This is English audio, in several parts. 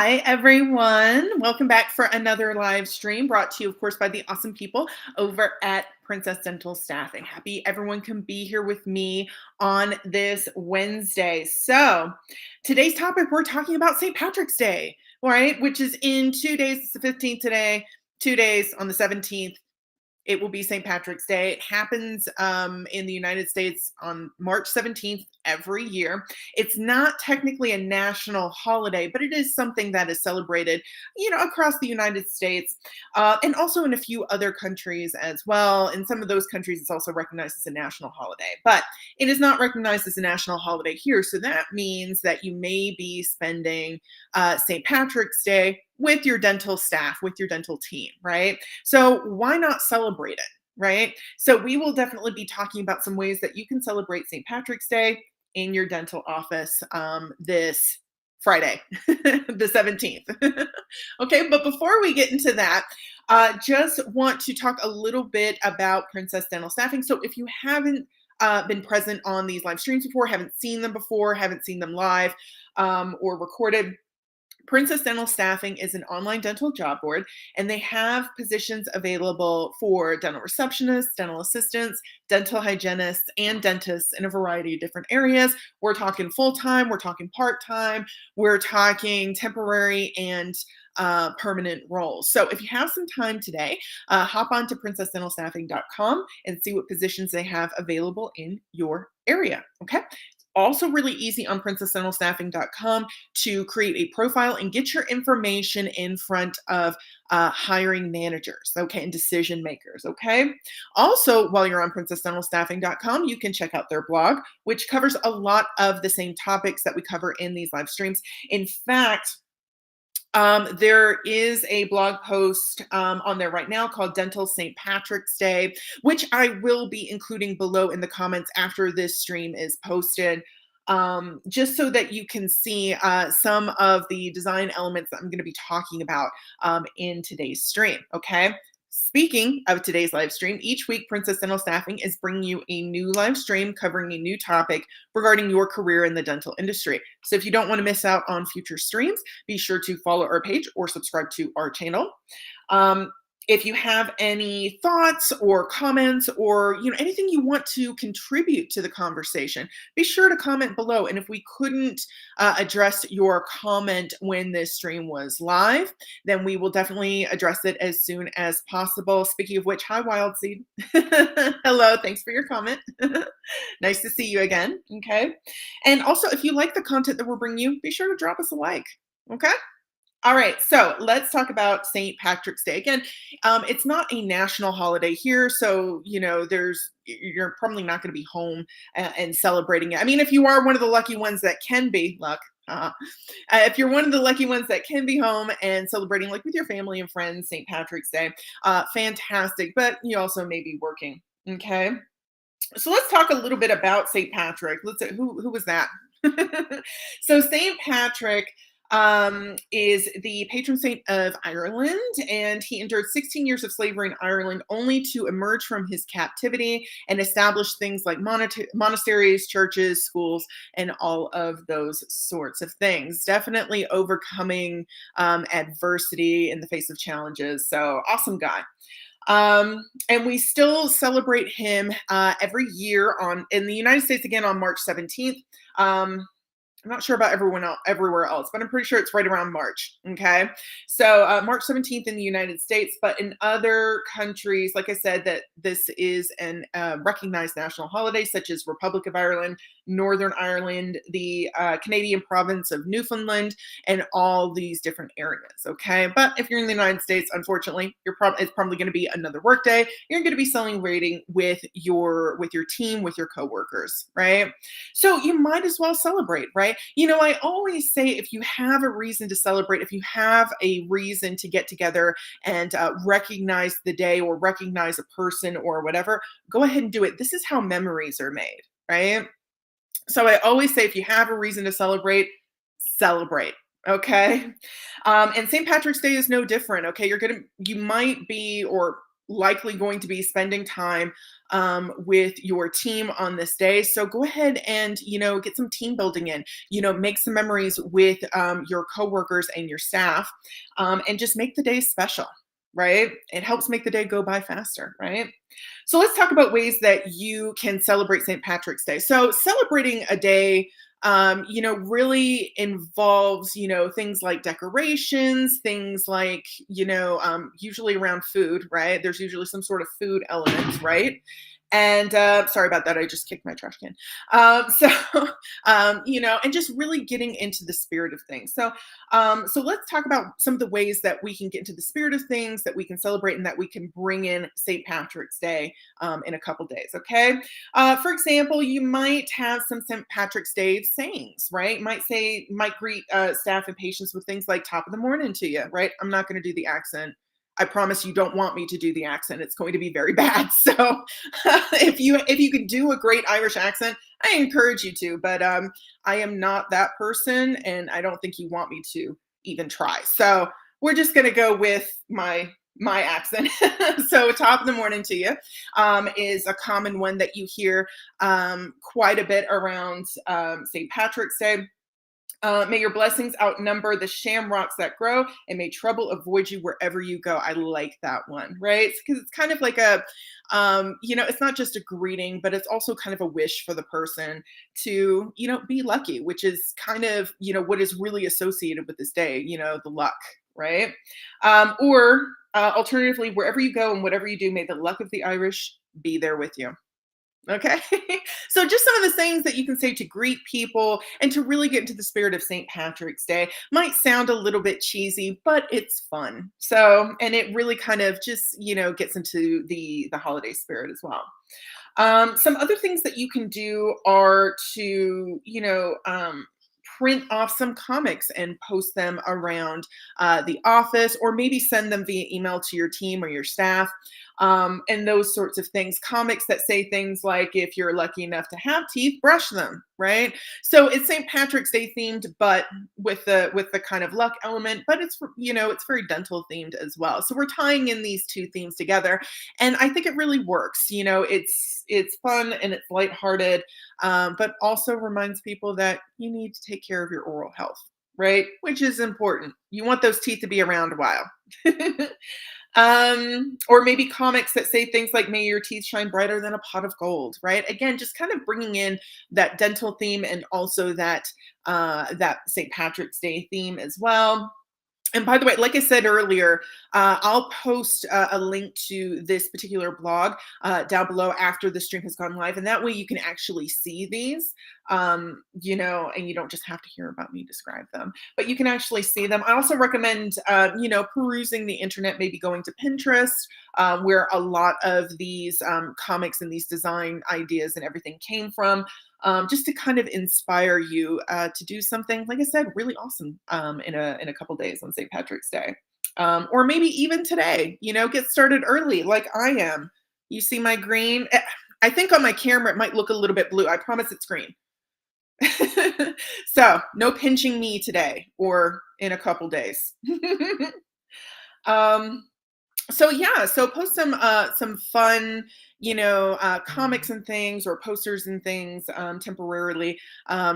Hi, everyone. Welcome back for another live stream brought to you, of course, by the awesome people over at Princess Dental Staffing. Happy everyone can be here with me on this Wednesday. So, today's topic, we're talking about St. Patrick's Day, right? Which is in 2 days. It's the 15th today, 2 days on the 17th. It will be St. Patrick's Day. It happens in the United States on March 17th every year. It's not technically a national holiday, but it is something that is celebrated, across the United States and also in a few other countries as well. In some of those countries, it's also recognized as a national holiday, but it is not recognized as a national holiday here. So that means that you may be spending St. Patrick's Day with your dental staff, with your dental team, right? So why not celebrate it, right? So we will definitely be talking about some ways that you can celebrate St. Patrick's Day in your dental office this Friday, the 17th. Okay, but before we get into that, just want to talk a little bit about Princess Dental Staffing. So if you haven't been present on these live streams before, haven't seen them before, haven't seen them live or recorded, Princess Dental Staffing is an online dental job board, and they have positions available for dental receptionists, dental assistants, dental hygienists, and dentists in a variety of different areas. We're talking full time, we're talking part time, we're talking temporary and permanent roles. So if you have some time today, hop on to princessdentalstaffing.com and see what positions they have available in your area. Okay. Also, really easy on princessdentalstaffing.com to create a profile and get your information in front of hiring managers, okay, and decision makers, okay? Also, while you're on princessdentalstaffing.com, you can check out their blog, which covers a lot of the same topics that we cover in these live streams. In fact, there is a blog post on there right now called Dental St. Patrick's Day, which I will be including below in the comments after this stream is posted, just so that you can see some of the design elements that I'm going to be talking about in today's stream. Okay. Speaking of today's live stream, each week Princess Dental Staffing is bringing you a new live stream covering a new topic regarding your career in the dental industry. So if you don't want to miss out on future streams, be sure to follow our page or subscribe to our channel. If you have any thoughts or comments or anything you want to contribute to the conversation, be sure to comment below. And if we couldn't address your comment when this stream was live, then we will definitely address it as soon as possible. Speaking of which, hi Wild Seed. Hello, thanks for your comment. Nice to see you again. Okay. And also, if you like the content that we're bringing you, be sure to drop us a like. Okay. All right, so let's talk about St. Patrick's Day. Again, it's not a national holiday here, so you're probably not going to be home and celebrating it. I mean, if you are one of the lucky ones that can be, if you're one of the lucky ones that can be home and celebrating like with your family and friends St. Patrick's Day, fantastic. But you also may be working. Okay, so let's talk a little bit about St. Patrick. Let's say who was that? So St. Patrick is the patron saint of Ireland, and he endured 16 years of slavery in Ireland only to emerge from his captivity and establish things like monasteries, churches, schools, and all of those sorts of things. Definitely overcoming adversity in the face of challenges. So awesome guy. And we still celebrate him every year in the United States again on March 17th. I'm not sure about everywhere else, but I'm pretty sure it's right around March. Okay. So March 17th in the United States, but in other countries, like I said, that this is an recognized national holiday, such as Republic of Ireland, Northern Ireland, the Canadian province of Newfoundland, and all these different areas. Okay. But if you're in the United States, unfortunately, it's probably going to be another work day. You're going to be celebrating with your team, with your coworkers, right? So you might as well celebrate, right? I always say if you have a reason to celebrate, if you have a reason to get together and recognize the day or recognize a person or whatever, go ahead and do it. This is how memories are made, right? So I always say if you have a reason to celebrate, celebrate. Okay. And St. Patrick's Day is no different. Okay. You might be, or likely going to be spending time with your team on this day. So go ahead and, get some team building in, make some memories with your coworkers and your staff, and just make the day special, right? It helps make the day go by faster, right? So let's talk about ways that you can celebrate St. Patrick's Day. So celebrating a day, really involves, things like decorations, things like, usually around food, right? There's usually some sort of food element, right? And sorry about that. I just kicked my trash can. So, and just really getting into the spirit of things. So let's talk about some of the ways that we can get into the spirit of things, that we can celebrate, and that we can bring in St. Patrick's Day in a couple days. Okay. For example, you might have some St. Patrick's Day sayings, right? Might greet staff and patients with things like "top of the morning" to you, right? I'm not going to do the accent. I promise you don't want me to do the accent. It's going to be very bad. So if you could do a great Irish accent, I encourage you to. But I am not that person, and I don't think you want me to even try. So we're just going to go with my accent. So "top of the morning" to you is a common one that you hear quite a bit around St. Patrick's Day. May your blessings outnumber the shamrocks that grow, and may trouble avoid you wherever you go. I like that one, right? Because it's kind of like it's not just a greeting, but it's also kind of a wish for the person to, be lucky, which is kind of, what is really associated with this day, the luck, right? Or alternatively, wherever you go and whatever you do, may the luck of the Irish be there with you. Okay. So just some of the things that you can say to greet people and to really get into the spirit of St. Patrick's Day might sound a little bit cheesy, but it's fun. So, and it really kind of just, gets into the holiday spirit as well. Some other things that you can do are to, print off some comics and post them around the office, or maybe send them via email to your team or your staff, and those sorts of things. Comics that say things like, "If you're lucky enough to have teeth, brush them," right? So it's St. Patrick's Day themed, but with the kind of luck element, but it's very dental themed as well. So we're tying in these two themes together, and I think it really works. It's fun and it's lighthearted, but also reminds people that you need to take care of your oral health, right? Which is important. You want those teeth to be around a while. Or maybe comics that say things like "May your teeth shine brighter than a pot of gold," right? Again, just kind of bringing in that dental theme, and also that St. Patrick's Day theme as well. And by the way, like I said earlier, I'll post a link to this particular blog down below after the stream has gone live. And that way you can actually see these, and you don't just have to hear about me describe them, but you can actually see them. I also recommend, perusing the internet, maybe going to Pinterest, where a lot of these comics and these design ideas and everything came from, just to kind of inspire you to do something, like I said, really awesome in a couple days on St. Patrick's Day, or maybe even today. Get started early, like I am. You see my green? I think on my camera it might look a little bit blue. I promise it's green. So no pinching me today or in a couple days. um, so yeah, so post some fun, comics and things, or posters and things, temporarily,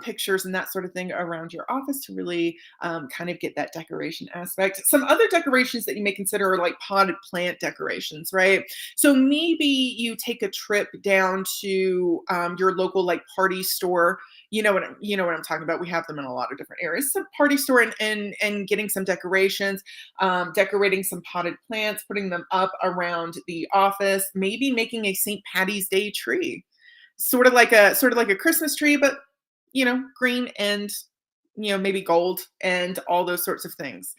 pictures and that sort of thing around your office to really kind of get that decoration aspect. Some other decorations that you may consider are like potted plant decorations, right? So maybe you take a trip down to your local like party store. You know what I'm talking about. We have them in a lot of different areas. Some party store, and getting some decorations, decorating some potted plants, putting them up around the office, maybe making a St. Patty's Day tree, sort of like a Christmas tree, but green and maybe gold and all those sorts of things.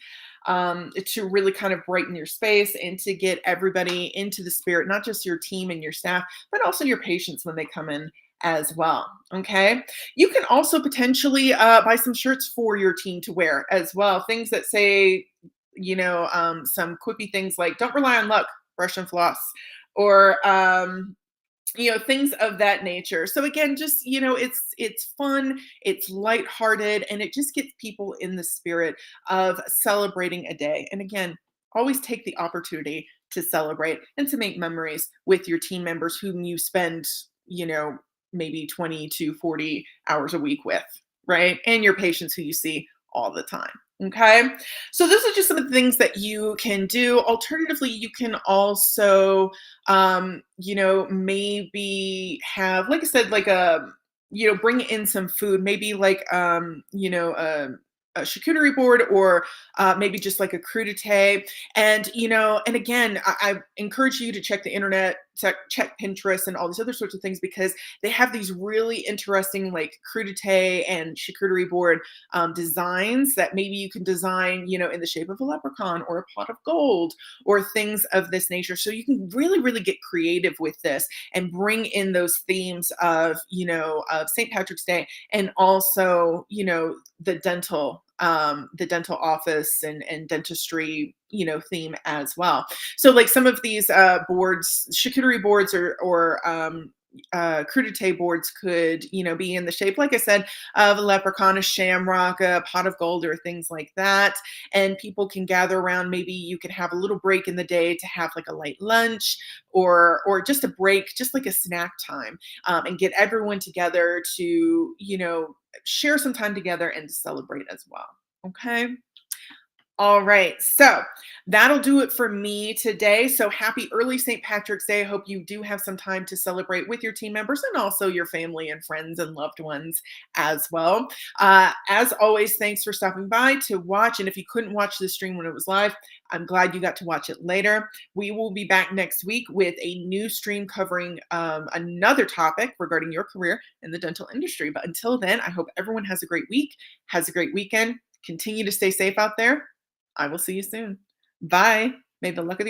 To really kind of brighten your space and to get everybody into the spirit, not just your team and your staff, but also your patients when they come in as well. Okay. You can also potentially buy some shirts for your team to wear as well. Things that say, some quippy things like "Don't rely on luck, brush and floss," or things of that nature. So again, just it's fun, it's lighthearted, and it just gets people in the spirit of celebrating a day. And again, always take the opportunity to celebrate and to make memories with your team members whom you spend, you know, maybe 20 to 40 hours a week with, right? And your patients who you see all the time. Okay. So those are just some of the things that you can do. Alternatively, you can also, maybe have, like I said, like bring in some food, maybe like, a charcuterie board or maybe just like a crudité. And, and again, I encourage you to check the internet, check Pinterest and all these other sorts of things because they have these really interesting like crudité and charcuterie board designs that maybe you can design, in the shape of a leprechaun or a pot of gold or things of this nature. So you can really, really get creative with this and bring in those themes of, of St. Patrick's Day and also, the dental office and dentistry, theme as well. So like some of these boards, charcuterie boards or crudité boards could, be in the shape, like I said, of a leprechaun, a shamrock, a pot of gold, or things like that. And people can gather around. Maybe you can have a little break in the day to have like a light lunch or just a break, just like a snack time, and get everyone together to, share some time together and to celebrate as well. Okay. All right. So that'll do it for me today. So happy early St. Patrick's Day. I hope you do have some time to celebrate with your team members and also your family and friends and loved ones as well. As always, thanks for stopping by to watch. And if you couldn't watch the stream when it was live, I'm glad you got to watch it later. We will be back next week with a new stream covering another topic regarding your career in the dental industry. But until then, I hope everyone has a great week, has a great weekend. Continue to stay safe out there. I will see you soon. Bye. May the luck of the